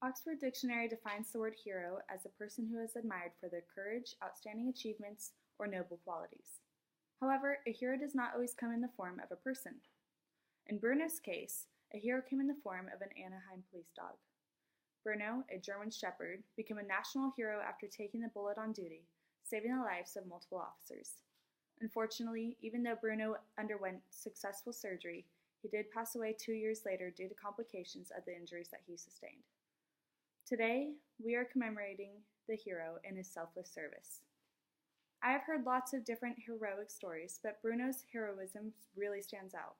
Oxford Dictionary defines the word hero as a person who is admired for their courage, outstanding achievements, or noble qualities. However, a hero does not always come in the form of a person. In Bruno's case, a hero came in the form of an Anaheim police dog. Bruno, a German shepherd, became a national hero after taking the bullet on duty, saving the lives of multiple officers. Unfortunately, even though Bruno underwent successful surgery, he did pass away 2 years later due to complications of the injuries that he sustained. Today, we are commemorating the hero in his selfless service. I have heard lots of different heroic stories, but Bruno's heroism really stands out.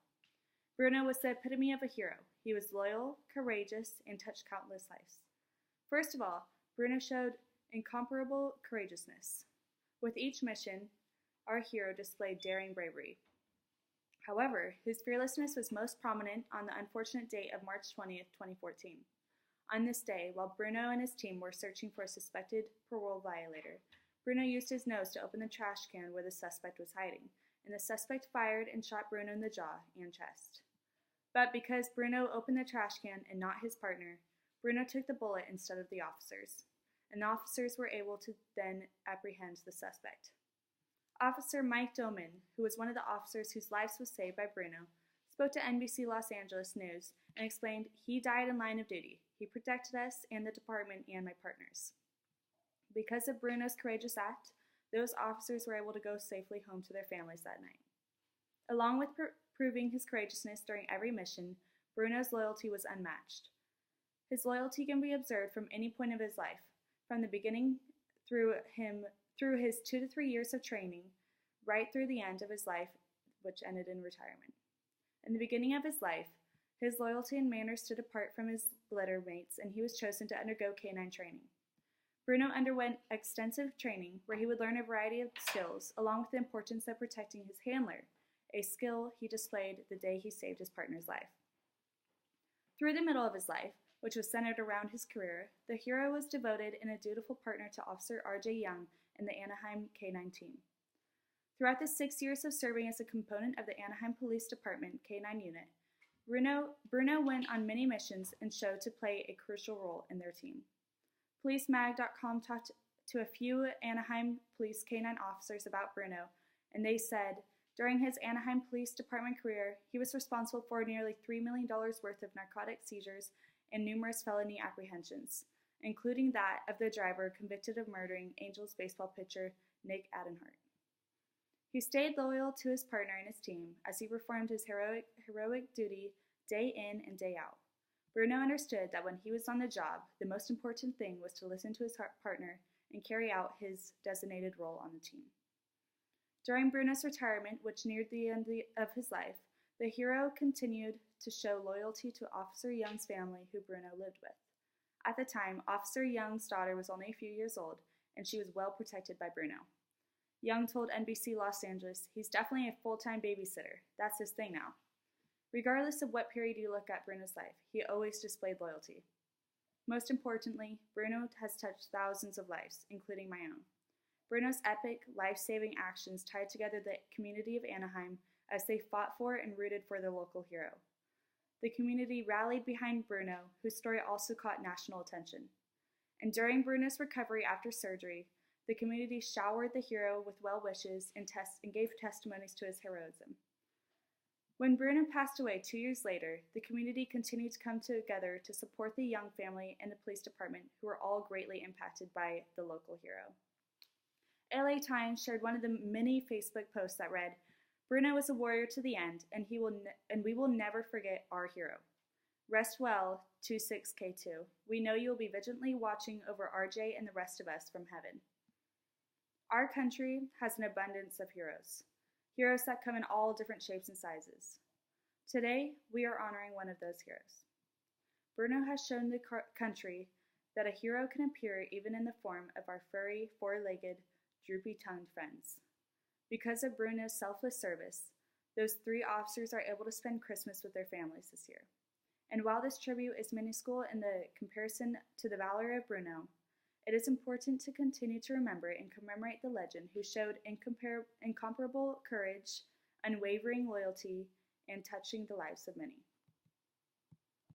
Bruno was the epitome of a hero. He was loyal, courageous, and touched countless lives. First of all, Bruno showed incomparable courageousness. With each mission, our hero displayed daring bravery. However, his fearlessness was most prominent on the unfortunate date of March 20th, 2014. On this day, while Bruno and his team were searching for a suspected parole violator, Bruno used his nose to open the trash can where the suspect was hiding, and the suspect fired and shot Bruno in the jaw and chest. But because Bruno opened the trash can and not his partner, Bruno took the bullet instead of the officers, and the officers were able to then apprehend the suspect. Officer Mike Doman, who was one of the officers whose lives was saved by Bruno, spoke to NBC Los Angeles News and explained he died in line of duty. He protected us and the department and my partners. Because of Bruno's courageous act, those officers were able to go safely home to their families that night. Along with proving his courageousness during every mission, Bruno's loyalty was unmatched. His loyalty can be observed from any point of his life, from the beginning through his 2 to 3 years of training, right through the end of his life, which ended in retirement. In the beginning of his life, his loyalty and manners stood apart from his litter mates, and he was chosen to undergo canine training. Bruno underwent extensive training where he would learn a variety of skills, along with the importance of protecting his handler, a skill he displayed the day he saved his partner's life. Through the middle of his life, which was centered around his career, the hero was devoted and a dutiful partner to Officer R.J. Young and the Anaheim K-9 team. Throughout the 6 years of serving as a component of the Anaheim Police Department K-9 unit, Bruno went on many missions and showed to play a crucial role in their team. PoliceMag.com talked to a few Anaheim Police K-9 officers about Bruno, and they said, during his Anaheim Police Department career, he was responsible for nearly $3 million worth of narcotic seizures and numerous felony apprehensions, including that of the driver convicted of murdering Angels baseball pitcher Nick Adenhart. He stayed loyal to his partner and his team as he performed his heroic duty day in and day out. Bruno understood that when he was on the job, the most important thing was to listen to his partner and carry out his designated role on the team. During Bruno's retirement, which neared the end of his life, the hero continued to show loyalty to Officer Young's family, who Bruno lived with. At the time, Officer Young's daughter was only a few years old, and she was well protected by Bruno. Young told NBC Los Angeles, "He's definitely a full-time babysitter. That's his thing now." Regardless of what period you look at Bruno's life, he always displayed loyalty. Most importantly, Bruno has touched thousands of lives, including my own. Bruno's epic, life-saving actions tied together the community of Anaheim as they fought for and rooted for their local hero. The community rallied behind Bruno, whose story also caught national attention. And during Bruno's recovery after surgery, the community showered the hero with well wishes and gave testimonies to his heroism. When Bruno passed away 2 years later, the community continued to come together to support the Young family and the police department, who were all greatly impacted by the local hero. LA Times shared one of the many Facebook posts that read, "Bruno was a warrior to the end, and we will never forget our hero. Rest well, 26K2. We know you will be vigilantly watching over RJ and the rest of us from heaven." Our country has an abundance of heroes that come in all different shapes and sizes. Today, we are honoring one of those heroes. Bruno has shown the country that a hero can appear even in the form of our furry, four-legged, droopy-tongued friends. Because of Bruno's selfless service, those 3 officers are able to spend Christmas with their families this year. And while this tribute is minuscule in the comparison to the valor of Bruno, it is important to continue to remember and commemorate the legend who showed incomparable courage, unwavering loyalty, and touching the lives of many.